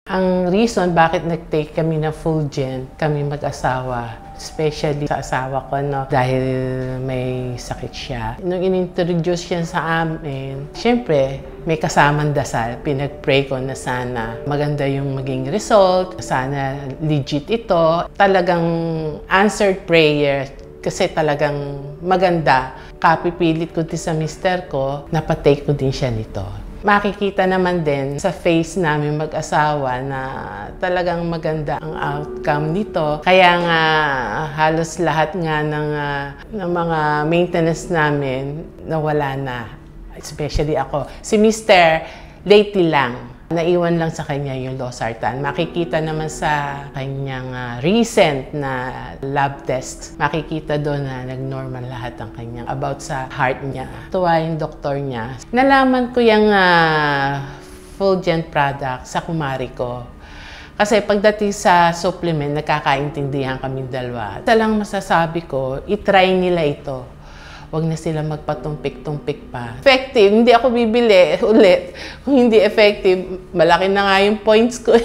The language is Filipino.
Ang reason bakit nag-take kami ng Fulgent, kami mag-asawa, especially sa asawa ko, no, dahil may sakit siya. Nung in-introduce siya sa amin, syempre, may kasamang dasal. Pinag-pray ko na sana maganda yung maging result, sana legit ito. Talagang answered prayer kasi talagang maganda. Kapipilit ko din sa mister ko, napatake ko din siya nito. Makikita naman din sa face namin mag-asawa na talagang maganda ang outcome nito. Kaya nga halos lahat nga ng mga maintenance namin nawala na. Especially ako. Si Mr. lately lang. Naiwan lang sa kanya yung losartan. Makikita naman sa kanyang recent na lab test. Makikita doon na nag-normal lahat ang kanyang about sa heart niya. Tuwa yung doktor niya. Nalaman ko yung Fulgent product sa kumari ko. Kasi pagdating sa supplement, nagkakaintindihan kami dalawa. Isa lang masasabi ko, itry nila ito. Huwag na sila magpatumpik-tumpik pa. Effective, hindi ako bibili ulit. Kung hindi effective, malaki na nga yung points ko.